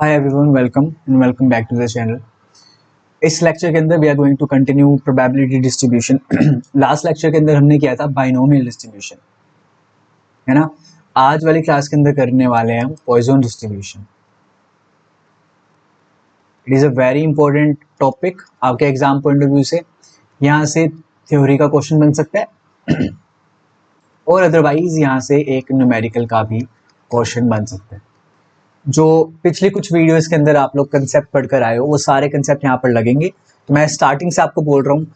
Hi everyone, welcome back to the channel. इस lecture के अंदर we are going to continue probability distribution. Last lecture के अंदर हमने किया था बाइनोमियल डिस्ट्रीब्यूशन, है ना। आज वाली क्लास के अंदर करने वाले हैं हम Poisson distribution. It is a very important topic आपके एग्जाम पॉइंट ऑफ व्यू से। यहाँ से थ्योरी का क्वेश्चन बन सकता है और अदरवाइज यहाँ से एक न्यूमेरिकल का भी क्वेश्चन बन सकता है। जो पिछले कुछ वीडियोस के अंदर आप लोग कंसेप्ट पढ़कर आए हो वो सारे कंसेप्ट यहाँ पर लगेंगे। तो मैं स्टार्टिंग से आपको बोल रहा हूँ,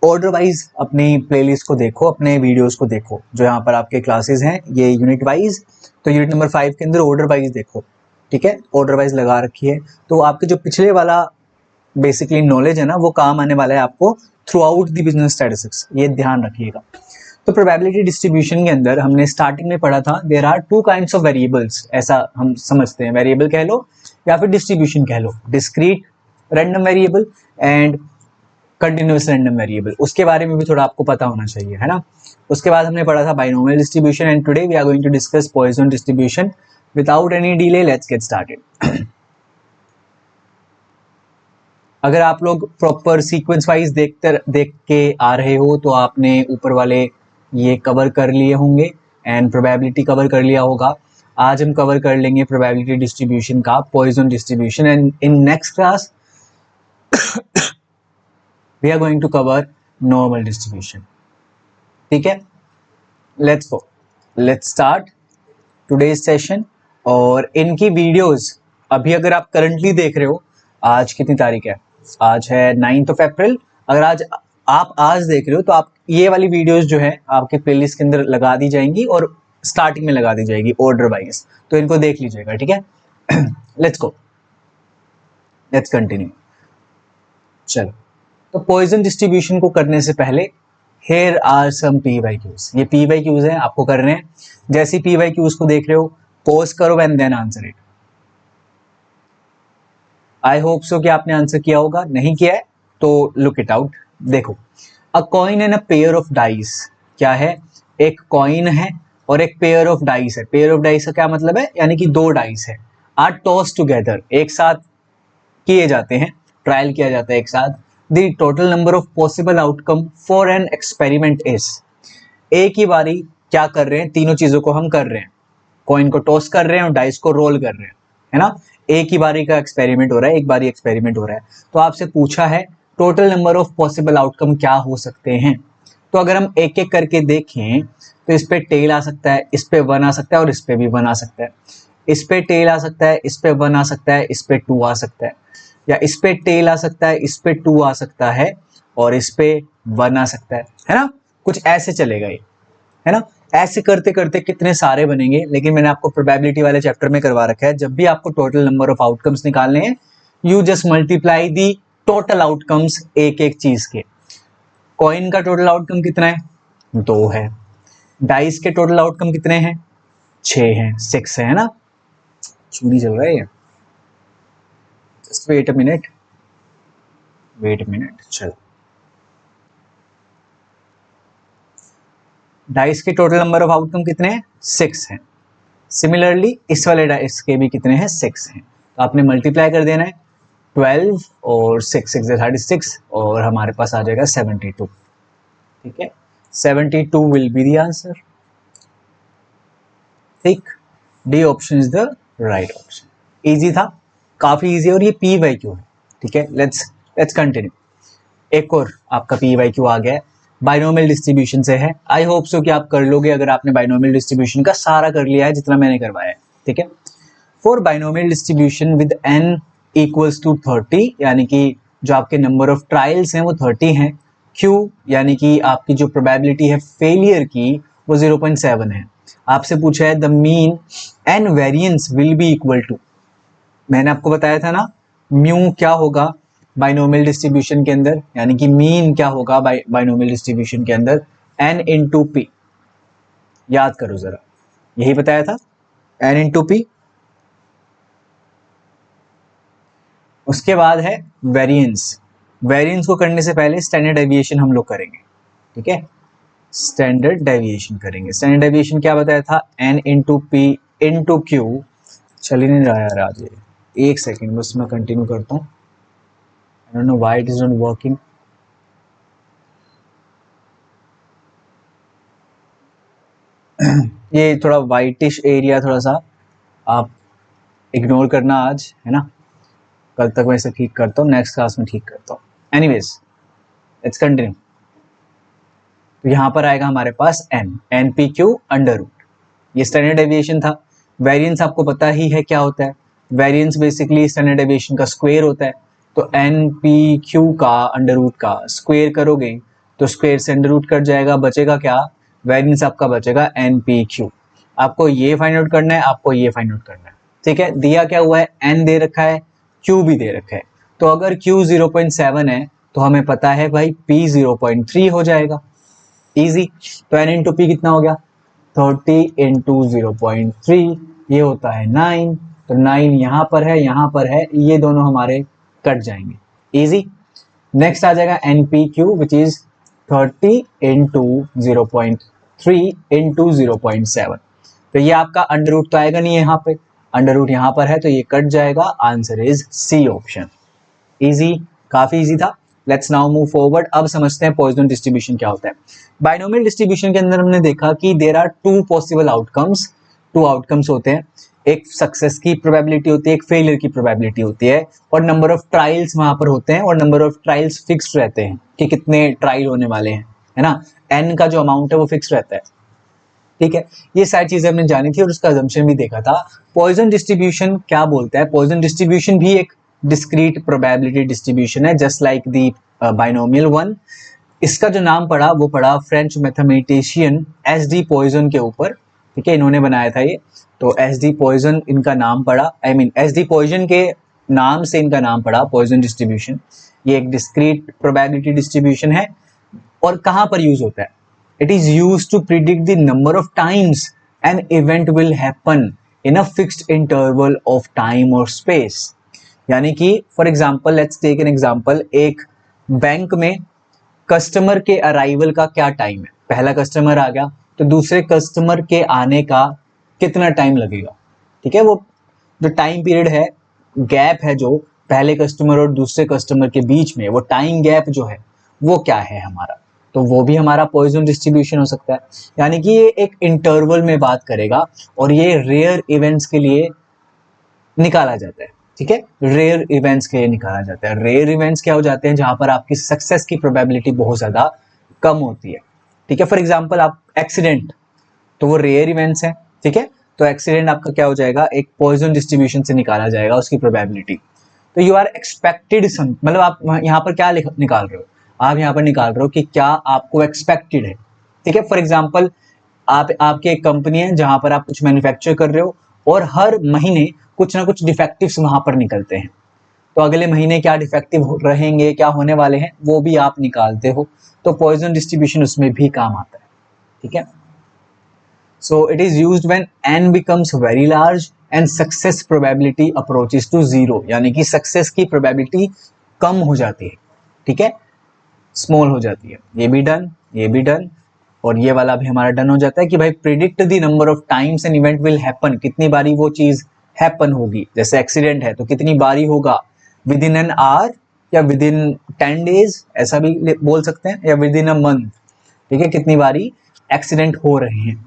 ऑर्डर वाइज अपनी प्लेलिस्ट को देखो, अपने वीडियोस को देखो। जो यहाँ पर आपके क्लासेस हैं ये यूनिट वाइज, तो यूनिट नंबर 5 के अंदर ऑर्डर वाइज देखो, ठीक है। ऑर्डर वाइज लगा रखी है, तो आपके जो पिछले वाला बेसिकली नॉलेज है ना वो काम आने वाला है आपको through out the business statistics, ये ध्यान रखिएगा। तो प्रोबेबिलिटी डिस्ट्रीब्यूशन के अंदर हमने स्टार्टिंग में पढ़ा था there are two kinds of variables, ऐसा हम समझते हैं। वेरिएबल कह लो या फिर डिस्ट्रीब्यूशन कह लो, discrete random variable and continuous random variable. उसके बारे में भी थोड़ा आपको पता होना चाहिए, है ना। उसके बाद हमने पढ़ा था binomial distribution and today we are going to discuss Poisson distribution. Without any delay let's get started. अगर आप लोग प्रॉपर सीक्वेंस वाइज देख के आ रहे हो तो आपने ऊपर वाले ये कवर कर लिए होंगे एंड प्रोबेबिलिटी कवर कर लिया होगा। आज हम कवर कर लेंगे प्रोबेबिलिटी डिस्ट्रीब्यूशन का Poisson distribution and in next class we are going to cover normal distribution, ठीक है। Let's go, let's start today's session. और इनकी वीडियोस अभी अगर आप करंटली देख रहे हो, आज कितनी तारीख है, आज है 9th of April। अगर आप आज देख रहे हो तो आप ये वाली वीडियोस जो है आपके प्लेलिस्ट के अंदर लगा दी जाएंगी और स्टार्टिंग में लगा दी जाएगी ऑर्डर वाइज, तो इनको देख लीजिएगा, ठीक है। Let's go, let's continue. चलो, तो पॉइसन डिस्ट्रीब्यूशन को करने से पहले हेयर आर सम PYQs। ये PYQs है, आपको करने हैं। जैसे PYQs को देख रहे हो पॉज करो and then answer it. I hope so कि आपने आंसर किया होगा, नहीं किया है तो लुक इट आउट। देखो, a coin and a pair of dice. क्या है? एक कॉइन है और एक पेयर ऑफ डाइस है। पेयर ऑफ डाइस का क्या मतलब है? यानी कि दो डाइस है, आर टॉस टुगेदर, एक साथ किए जाते हैं, ट्रायल किया जाता है एक साथ। The total number of possible outcome for an experiment is. एक ही बारी क्या कर रहे हैं, तीनों चीजों को हम कर रहे हैं, कॉइन को टॉस कर रहे हैं और डाइस को रोल कर रहे हैं, है ना। एक ही बारी का एक्सपेरिमेंट हो रहा है, एक बारी एक्सपेरिमेंट हो रहा है। तो आपसे पूछा है total number of possible outcome क्या हो सकते हैं। तो अगर हम एक एक करके देखें तो इस पे टेल आ सकता है, इस पे 1 आ सकता है और इस पे भी 1 आ सकता है। इस पे टेल आ सकता है, इस पे 1 आ सकता है, इस पे 2 आ सकता है, या इस पे टेल आ सकता है, इस पे 2 आ सकता है और इस पे 1 आ सकता है ना। कुछ ऐसे चलेगा ये, है ना। ऐसे करते करते कितने सारे बनेंगे, लेकिन मैंने आपको प्रोबेबिलिटी वाले चैप्टर में करवा रखा है, जब भी आपको टोटल नंबर ऑफ आउटकम्स निकालने हैं you just multiply the total outcomes एक एक चीज के। कॉइन का टोटल आउटकम कितना है? 2 है। डाइस के टोटल आउटकम कितने हैं? 6 हैं, 6 है ना। चूनी चल रहा है ये, जस्ट वेट अ मिनट, चलो। डाइस के टोटल नंबर ऑफ आउटकम कितने हैं? 6 हैं। सिमिलरली इस वाले डाइस के भी कितने हैं? 6 हैं। तो आपने मल्टीप्लाई कर देना है, 12 और 6 6 36 और हमारे पास आ जाएगा 72, ठीक है। 72 विल बी द आंसर, ठीक। D option is the right option. Easy था, काफी इजी, और ये PYQ है, ठीक है। Let's continue. एक और आपका PYQ आ गया है, बाइनोमियल डिस्ट्रीब्यूशन से है। आई होप सो कि आप कर लोगे अगर आपने बाइनोमियल डिस्ट्रीब्यूशन का सारा कर लिया है जितना मैंने करवाया है, ठीक है। For binomial distribution with n equals to 30, यानी कि जो आपके नंबर ऑफ ट्रायल्स हैं वो 30 हैं। Q यानी कि आपकी जो प्रोबेबिलिटी है फेलियर की वो 0.7 है। आपसे पूछा है the mean and variance will be equal to. मैंने आपको बताया था ना म्यू क्या होगा बाइनोमियल डिस्ट्रीब्यूशन के अंदर, यानी कि मीन क्या होगा बाइनोमियल डिस्ट्रीब्यूशन के अंदर, n इंटू पी। याद करो जरा, यही बताया था, n इंटू पी। उसके बाद है वेरिएंस। वेरिएंस को करने से पहले स्टैंडर्ड डेविएशन हम लोग करेंगे, ठीक है। स्टैंडर्ड डेविएशन करेंगे। स्टैंडर्ड डेविएशन क्या बताया था? n into P into Q. चल ही नहीं रहा यार आज, एक सेकेंड बस मैं कंटिन्यू करता हूँ। I don't know why it is not working. ये थोड़ा वाइटिश एरिया थोड़ा सा आप इग्नोर करना आज, है ना। कल तक मैं इसे ठीक करता हूँ, नेक्स्ट क्लास में ठीक करता हूँ। Anyways let's continue. तो यहाँ पर आएगा हमारे पास N P Q under root, ये स्टैंडर्ड डेविएशन था। वेरिएंस आपको पता ही है क्या होता है, वेरिएंस बेसिकली स्टैंडर्ड डेविएशन का स्क्वायर होता है। तो एन पी क्यू का अंडर रूट का स्क्वायर करोगे तो स्क्वायर से अंडर रूट कट जाएगा, बचेगा क्या, वेरिएंस आपका बचेगा एन पी क्यू। आपको ये फाइंड आउट करना है, आपको ये फाइंड आउट करना है, ठीक है। दिया क्या हुआ है, एन दे रखा है, क्यू भी दे रखा है। तो अगर क्यू 0.7 है तो हमें पता है भाई पी 0.3 हो जाएगा, इजी। तो एन इंटू पी कितना हो गया, 30 इंटू 0.3, ये होता है 9। तो 9 यहाँ पर है, यहाँ पर है, ये दोनों हमारे कट जाएंगे, इजी। नेक्स्ट आ जाएगा N P Q which is 30 into 0.3 into 0.7। तो ये आपका अंडर रूट तो आएगा नहीं यहाँ पे, अंडर रूट यहाँ पर है तो ये कट जाएगा, answer is C option, easy, काफी इजी था। Let's now move forward. अब समझते हैं पॉइजन डिस्ट्रीब्यूशन क्या होता है। बाइनोमियल डिस्ट्रीब्यूशन के अंदर हमने देखा कि there are two possible outcomes, two outcomes होते हैं, एक सक्सेस की प्रोबेबिलिटी होती है, एक फेलियर की प्रोबेबिलिटी होती है, और नंबर ऑफ ट्रायल्स वहां पर होते हैं, और नंबर ऑफ ट्रायल्स फिक्स्ड रहते हैं कि कितने ट्रायल होने वाले हैं, है ना। एन का जो अमाउंट है वो फिक्स रहता है, ठीक है। ये सारी चीजें हमने जानी थी और उसका अजम्पशन भी देखा था। पॉइजन डिस्ट्रीब्यूशन क्या बोलता है, पॉइजन डिस्ट्रीब्यूशन भी एक डिस्क्रीट प्रोबेबिलिटी डिस्ट्रीब्यूशन है, just like the binomial one. इसका जो नाम पड़ा वो पड़ा French mathematician S D Poisson के ऊपर, ठीक है, इन्होंने बनाया था ये। तो एस डी पॉइजन इनका नाम पड़ा, I mean S D Poisson के नाम से इनका नाम पड़ा पॉइजन डिस्ट्रीब्यूशन। ये एक डिस्क्रीट प्रोबेबिलिटी डिस्ट्रीब्यूशन है। और कहाँ पर यूज होता है, it is used to predict the number of times an event will happen in a fixed interval of time or space। यानी कि for example let's take an example, एक bank में कस्टमर के अराइवल का क्या time है, पहला customer आ गया तो दूसरे कस्टमर के आने का कितना टाइम लगेगा, ठीक है। वो जो टाइम पीरियड है, गैप है जो पहले कस्टमर और दूसरे कस्टमर के बीच में, वो टाइम गैप जो है वो क्या है हमारा, तो वो भी हमारा पॉइजन डिस्ट्रीब्यूशन हो सकता है। यानी कि ये एक इंटरवल में बात करेगा और ये रेयर इवेंट्स के लिए निकाला जाता है, ठीक है, रेयर इवेंट्स के लिए निकाला जाता है। रेयर इवेंट्स क्या हो जाते हैं, जहां पर आपकी सक्सेस की प्रोबेबिलिटी बहुत ज्यादा कम होती है, ठीक है। फॉर एग्जाम्पल आप एक्सीडेंट, तो वो रेयर इवेंट्स है, ठीक है। तो एक्सीडेंट आपका क्या हो जाएगा, एक पॉइजन डिस्ट्रीब्यूशन से निकाला जाएगा उसकी प्रोबेबिलिटी। तो यू आर एक्सपेक्टेड, मतलब आप यहाँ पर क्या निकाल रहे हो, आप यहाँ पर निकाल रहे हो कि क्या आपको एक्सपेक्टेड है, ठीक है। फॉर एग्जाम्पल आपकी एक कंपनी है जहां पर आप कुछ मैन्युफैक्चर कर रहे हो और हर महीने कुछ ना कुछ डिफेक्टिव्स वहां पर निकलते हैं, तो अगले महीने क्या डिफेक्टिव रहेंगे, क्या होने वाले हैं, वो भी आप निकालते हो। तो पॉइजन डिस्ट्रीब्यूशन उसमें भी काम आता है, ठीक है। So it is used when n becomes very large and success probability approaches to zero, यानी कि सक्सेस की प्रोबेबिलिटी कम हो जाती है, ठीक है, स्मॉल हो जाती है। ये भी डन, ये भी डन, और ये वाला भी हमारा डन हो जाता है कि भाई predict the number of times an event will happen, कितनी बारी वो चीज हैपन होगी। जैसे एक्सीडेंट है तो कितनी बारी होगा, विद इन एन आवर या विद इन 10 days, ऐसा भी बोल सकते हैं, या विद इन अ मंथ, ठीक है, कितनी बारी एक्सीडेंट हो रहे हैं।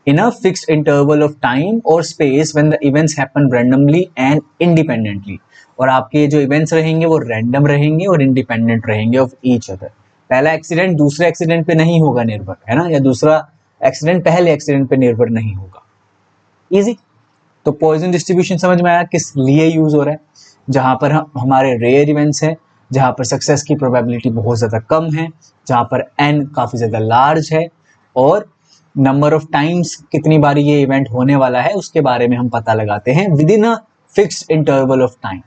in a fixed interval of time or space when the events happen randomly and independently, और आपके जो इवेंट्स रहेंगे वो रैंडम रहेंगे और इंडिपेंडेंट रहेंगे ऑफ ईच अदर। पहला एक्सीडेंट दूसरे एक्सीडेंट पे नहीं होगा निर्भर, है ना, या दूसरा एक्सीडेंट पहले एक्सीडेंट पे निर्भर नहीं होगा, इजी। तो पॉइजन डिस्ट्रीब्यूशन समझ में आया किस लिए यूज हो रहा है, जहां पर हमारे रेयर इवेंट्स हैं, जहां पर सक्सेस की प्रोबेबिलिटी बहुत ज्यादा कम है, जहां पर एन काफी ज्यादा लार्ज है, और नंबर ऑफ टाइम्स कितनी बारी ये इवेंट होने वाला है उसके बारे में हम पता लगाते हैं within a fixed interval of time,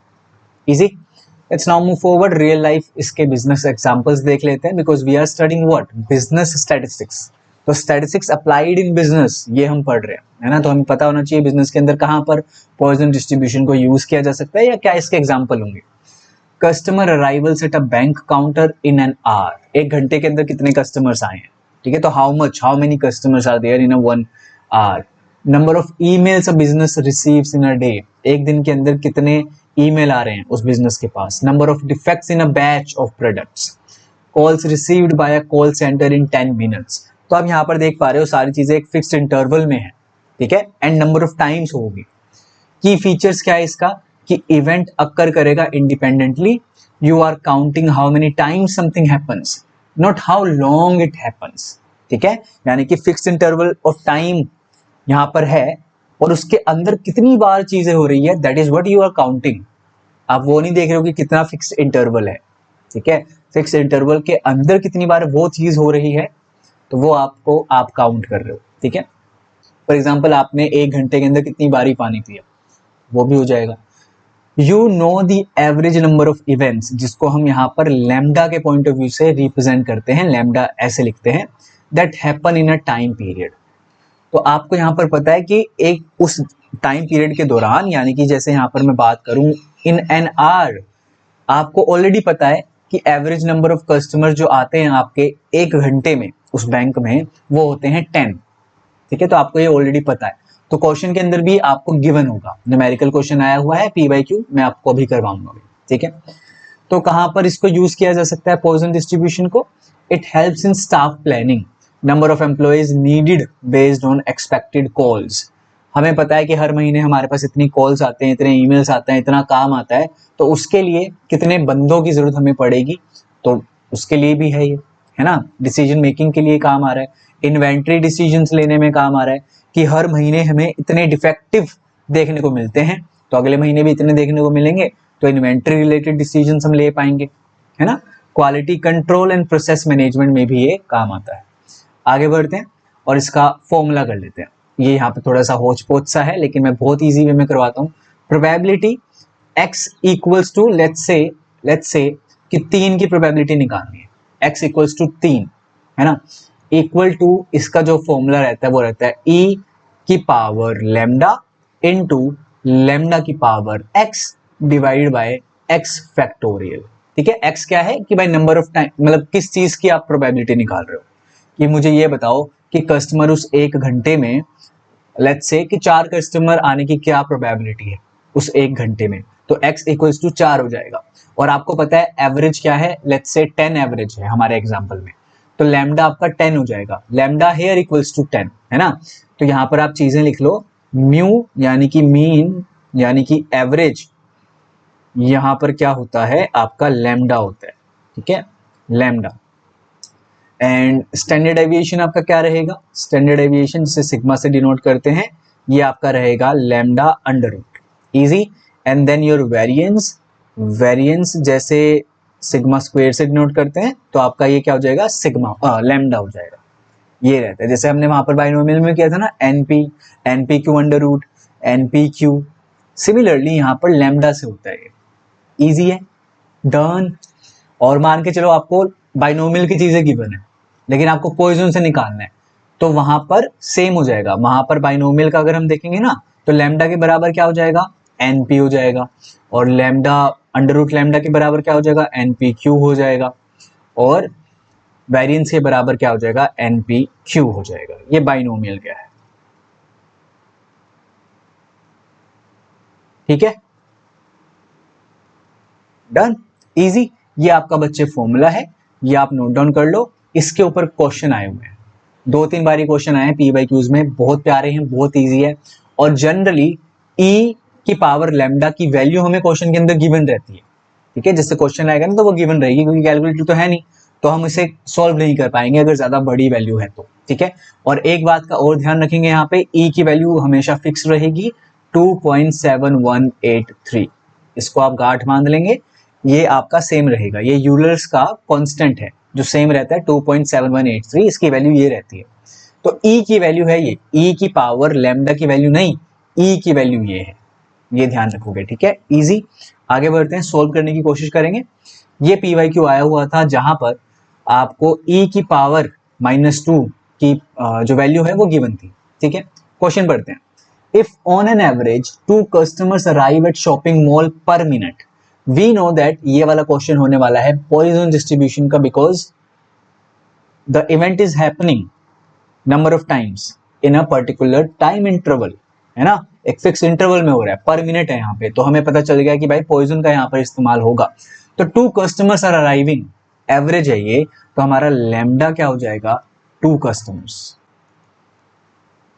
easy. Let's now move forward, real life इसके बिजनेस एग्जांपल्स देख लेते हैं, because we are studying what, business statistics. तो स्टैटिस्टिक्स अप्लाइड इन बिजनेस ये हम पढ़ रहे हैं, है ना। तो हमें पता होना चाहिए बिजनेस के अंदर कहाँ पर पॉइजन डिस्ट्रीब्यूशन को यूज किया जा सकता है या क्या इसके एग्जाम्पल होंगे। Customer arrivals at a bank counter in an hour, एक घंटे के अंदर कितने कस्टमर्स आए हैं, ठीक है। तो how many customers are there in a 1 hour, number of emails a business receives in a day, एक दिन के अंदर कितने ईमेल आ रहे हैं उस बिजनेस के पास। Number of defects in a batch of products, calls received by a call centre in 10 minutes. तो आप यहाँ पर देख पा रहे हो सारी चीजें एक फिक्स्ड इंटरवल में है, ठीक है, एंड नंबर ऑफ टाइम्स होगी। की फीचर्स क्या है इसका कि इवेंट अकर करेगा independently, you are counting how many times something happens, not how long it happens, ठीक है, यानी कि फिक्स्ड इंटरवल ऑफ टाइम यहाँ पर है और उसके अंदर कितनी बार चीजें हो रही है, that is what you are counting. आप वो नहीं देख रहे हो कि कितना फिक्स्ड इंटरवल है, ठीक है, फिक्स्ड इंटरवल के अंदर कितनी बार वो चीज हो रही है, तो वो आपको आप काउंट कर रहे हो, ठीक है। फॉर एग्जाम्पल आपने 1 घंटे के अंदर कितनी बारी पानी पिया, वो भी हो जाएगा। You know the average number of events, जिसको हम यहाँ पर लैम्डा के पॉइंट ऑफ व्यू से रिप्रेजेंट करते हैं, लैम्डा ऐसे लिखते हैं, that happen in a time period. तो आपको यहाँ पर पता है कि एक उस टाइम पीरियड के दौरान, यानी कि जैसे यहाँ पर मैं बात करूं इन एन आवर, आपको ऑलरेडी पता है कि एवरेज नंबर ऑफ कस्टमर जो आते हैं आपके 1 घंटे में उस बैंक में, वो होते हैं 10, ठीक है, तो आपको ये ऑलरेडी पता है। तो क्वेश्चन के अंदर भी आपको गिवन होगा, न्यूमेरिकल क्वेश्चन आया हुआ है पी बाई क्यू, मैं आपको अभी करवाऊंगा, ठीक है। तो कहां पर इसको यूज किया जा सकता है पॉइजन डिस्ट्रीब्यूशन को, it helps in staff planning, number of employees needed based on expected calls. हमें पता है कि हर महीने हमारे पास इतनी कॉल्स आते हैं, इतने ईमेल्स आते हैं, इतना काम आता है, तो उसके लिए कितने बंदों की जरूरत हमें पड़ेगी, तो उसके लिए भी है ये, है ना, डिसीजन मेकिंग के लिए काम आ रहा है, इन्वेंट्री डिसीजंस लेने में काम आ रहा है कि हर महीने हमें इतने डिफेक्टिव देखने को मिलते हैं, तो अगले महीने भी इतने देखने को मिलेंगे, तो इन्वेंट्री रिलेटेड डिसीजंस हम ले पाएंगे, है ना। Quality control and process management में भी ये काम आता है। आगे बढ़ते हैं और इसका फॉर्मूला कर लेते हैं। ये यहाँ पे थोड़ा सा होच पोच सा है, लेकिन मैं बहुत इजी वे में करवाता हूँ। Probability x equals to let's say कि 3 की प्रोबेबिलिटी निकालनी है, x इक्वल्स टू 3, है ना, इक्वल टू इसका जो फॉर्मूला रहता है वो रहता है e की पावर लैम्डा इनटू लैम्डा की power x divide by x factorial, ठीक है। x क्या है कि भाई नंबर ऑफ टाइम, मतलब किस चीज की आप प्रोबेबिलिटी निकाल रहे हो, कि मुझे ये बताओ कि कस्टमर उस 1 घंटे में, लेट्स से कि 4 कस्टमर आने की क्या प्रोबेबिलिटी है उस 1 घंटे में, तो x इक्वल्स टू 4 हो जाएगा। और आपको पता है एवरेज क्या है, लेट्स से 10 एवरेज है हमारे एग्जांपल में, तो लैम्डा आपका 10 हो जाएगा, लैम्डा हेयर इक्वल्स टू 10, है ना। तो यहां पर आप चीजें लिख लो, म्यू यानी कि मीन यानी कि एवरेज, यहां पर क्या होता है आपका लैम्डा होता है, ठीक है, लैम्डा। एंड स्टैंडर्ड एविएशन आपका क्या रहेगा, स्टैंडर्ड एविएशन जिसे सिग्मा से डिनोट करते हैं, ये आपका रहेगा lambda under root, easy. And then your variance, variance जैसे सिग्मा स्क्वायर से डिनोट करते हैं, तो आपका ये क्या हो जाएगा, सिग्मा लैम्डा हो जाएगा, ये रहता है। जैसे हमने वहां पर बाइनोमियल में किया था ना, NP Q under root NP Q, similarly यहाँ पर लैम्डा से होता है, इजी है, डन। और मान के चलो आपको बाइनोमियल की चीजें गिवन है, लेकिन आपको पॉइजन से निकालना है, तो वहां पर सेम हो जाएगा, वहां पर बाइनोमियल का अगर हम देखेंगे ना, तो लैम्डा के बराबर क्या हो जाएगा, एनपी हो जाएगा, और लैम्डा अंडर रूट लैम्डा के बराबर क्या हो जाएगा, एनपी क्यू हो जाएगा, और वेरिएंस के बराबर क्या हो जाएगा, एनपी क्यू हो जाएगा। ये बाइनोमियल क्या है, ठीक है, डन, इजी। ये आपका बच्चे फॉर्मूला है, ये आप नोट डाउन कर लो। इसके ऊपर क्वेश्चन आए हुए हैं, 2-3 बारी क्वेश्चन आए हैं पी बाई क्यूज में, बहुत प्यारे हैं, बहुत इजी है। और जनरली ई की पावर लैम्डा की वैल्यू हमें क्वेश्चन के अंदर गिवन रहती है, ठीक है, जिससे क्वेश्चन आएगा ना तो वो गिवन रहेगी, क्योंकि कैलकुलेटर तो है नहीं, तो हम इसे सॉल्व नहीं कर पाएंगे अगर ज्यादा बड़ी वैल्यू है तो, ठीक है। और एक बात का और ध्यान रखेंगे, यहाँ पे ई की वैल्यू हमेशा फिक्स रहेगी 2.7183, इसको आप गांठ बांध लेंगे, ये आपका सेम रहेगा, ये यूलर्स का कांस्टेंट है जो सेम रहता है 2.7183, इसकी वैल्यू ये रहती है। तो ई की वैल्यू है ये, ई की पावर लैम्डा की वैल्यू नहीं, ई की वैल्यू ये है, ये ध्यान रखोगे, ठीक है, इजी। आगे बढ़ते हैं, सोल्व करने की कोशिश करेंगे। ये पी वाई क्यू आया हुआ था जहां पर आपको ई की पावर -2 की जो वैल्यू है वो गिवन थी, ठीक है। क्वेश्चन पढ़ते हैं, if on an average 2 customers arrive at shopping mall per minute, we know that, ये वाला क्वेश्चन होने वाला है पॉइजन डिस्ट्रीब्यूशन का, because the event is happening number of times in a particular time interval, है ना, एक फिक्स इंटरवल में हो रहा है, पर मिनट है यहाँ पे, तो हमें पता चल गया कि भाई पॉइजन का यहाँ पर इस्तेमाल होगा। तो 2 कस्टमर्स आर अराइविंग, एवरेज है ये, तो हमारा लैम्डा क्या हो जाएगा, 2 customers.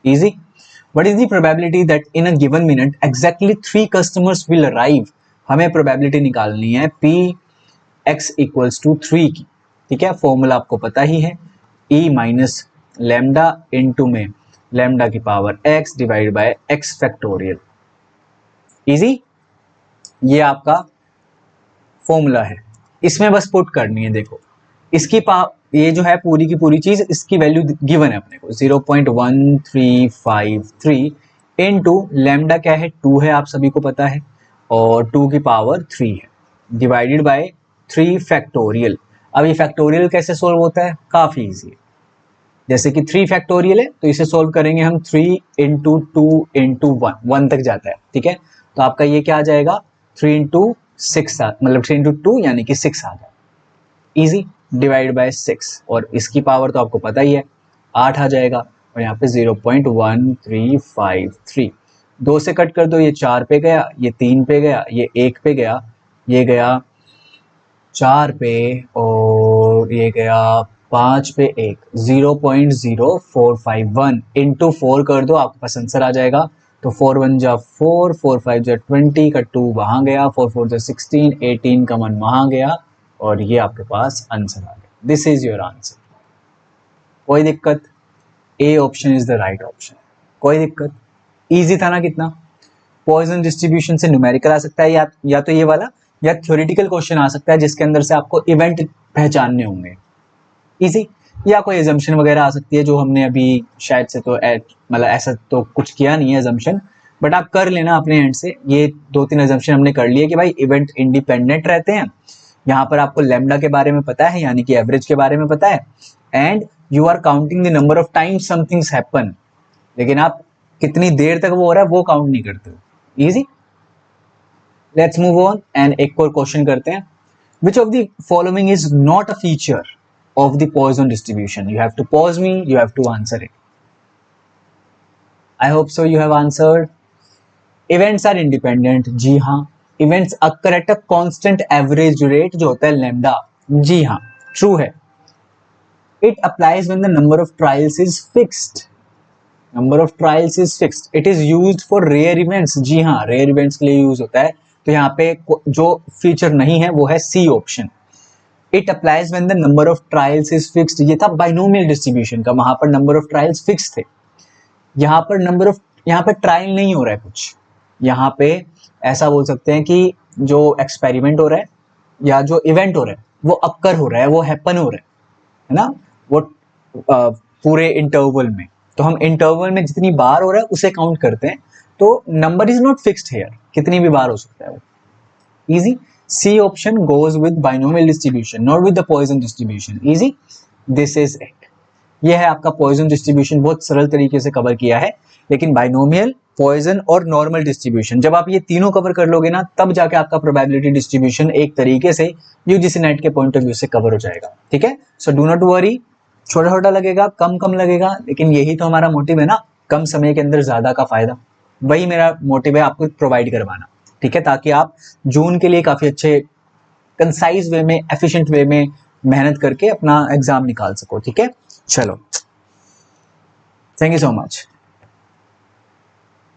Easy. What is the probability that in a given minute exactly 3 customers will arrive? हमें probability निकालनी है p x equals to 3 की, ठीक है, फॉर्मूला आपको पता ही है, e माइनस लैम्डा इंटू में लैम्डा की power x divide by x factorial. Easy, ये आपका फॉर्मूला है, इसमें बस पुट करनी है। देखो इसकी ये जो है पूरी की पूरी चीज, इसकी वैल्यू गिवन है अपने को 0.1353 इनटू लैम्डा क्या है, 2 है, आप सभी को पता है, और 2 की पावर 3 है, डिवाइडेड बाय 3 फैक्टोरियल। अब ये फैक्टोरियल कैसे सोल्व होता है, काफी इजी है। जैसे कि 3 फैक्टोरियल है तो इसे सोल्व करेंगे हम 3 इंटू 2 इंटू 1 तक जाता है, ठीक है, तो आपका ये क्या आ जाएगा 3 इंटू 6, मतलब 3 इंटू 2 यानी कि 6 आ जाएगा, इजी, डिवाइड बाय 6, और इसकी पावर तो आपको पता ही है 8 आ जाएगा, और यहाँ पे 0.1353, 2 से कट कर दो, ये 4 पे गया, ये 3 पे गया, ये 1 पे गया, ये गया 4 पे, और ये गया 5 पे 1, 0.0451 इंटू 4 कर दो, आपके पास आंसर आ जाएगा। तो 4 1 जा 4, 4 5 जा 20 का 2 वहां गया, 4 4 जा 16, 18 का 1 वहां गया, और ये आपके पास आंसर आ गया। This is your answer. कोई दिक्कत, A option is the right option, कोई दिक्कत, इजी था ना कितना। पॉइजन डिस्ट्रीब्यूशन से न्यूमेरिकल आ सकता है, या तो ये वाला, या थ्योरेटिकल क्वेश्चन आ सकता है जिसके अंदर से आपको इवेंट पहचानने होंगे, इजी, या कोई एजम्पशन वगैरह आ सकती है जो हमने अभी शायद से तो मतलब ऐसा तो कुछ किया नहीं है एजम्पशन, बट आप कर लेना अपने एंड से। ये 2-3 एजम्पशन हमने कर लिए कि भाई इवेंट इंडिपेंडेंट रहते हैं, यहाँ पर आपको लैम्डा के बारे में पता है, यानी कि एवरेज के बारे में पता है, and you are counting the number of times somethings happen, लेकिन आप कितनी देर तक वो हो रहा है वो काउंट नहीं करते हो, easy. Let's move on and एक और क्वेश्चन करते हैं। Which of the following is not a feature of the Poisson distribution? You have to pause me, you have to answer it. I hope so you have answered. Events are independent, जी हाँ। Events occur at a constant average rate जो होता है lambda, जी हाँ, true है। It applies when the number of trials is fixed. Number of trials is fixed. It is used for rare events, जी हाँ, rare events के लिए use होता है। तो यहाँ पे जो फीचर नहीं है वो है C option. It applies when the number of trials is fixed, ये था बाइनोमियल डिस्ट्रीब्यूशन का, वहां पर नंबर ऑफ ट्रायल्स फिक्स थे, यहाँ पर यहाँ पे ट्रायल नहीं हो रहा है कुछ, यहाँ पे ऐसा बोल सकते हैं कि जो एक्सपेरिमेंट हो रहा है या जो इवेंट हो रहा है वो अक्कर हो रहा है, वो हैपन हो रहा है ना, वो पूरे इंटरवल में, तो हम इंटरवल में जितनी बार हो रहा है उसे काउंट करते हैं, तो number is not fixed here, कितनी भी बार हो सकता है वो, easy. C option goes with binomial distribution, not with the Poisson distribution, easy, this is it. ये है आपका पॉइजन डिस्ट्रीब्यूशन, बहुत सरल तरीके से कवर किया है, लेकिन बाइनोमियल, पॉइजन और नॉर्मल डिस्ट्रीब्यूशन जब आप ये तीनों कवर कर लोगे ना, तब जाके आपका प्रोबेबिलिटी डिस्ट्रीब्यूशन एक तरीके से यूजीसी नेट के पॉइंट ऑफ व्यू से कवर हो जाएगा, ठीक है। सो डू नॉट वरी, छोटा छोटा लगेगा, कम कम लगेगा, लेकिन यही तो हमारा मोटिव है ना, कम समय के अंदर ज्यादा का फायदा, वही मेरा मोटिव है आपको प्रोवाइड करवाना, ठीक है, ताकि आप जून के लिए काफी अच्छे कंसाइज वे में, एफिशिएंट वे में मेहनत करके अपना एग्जाम निकाल सको, ठीक है। चलो, थैंक यू सो मच।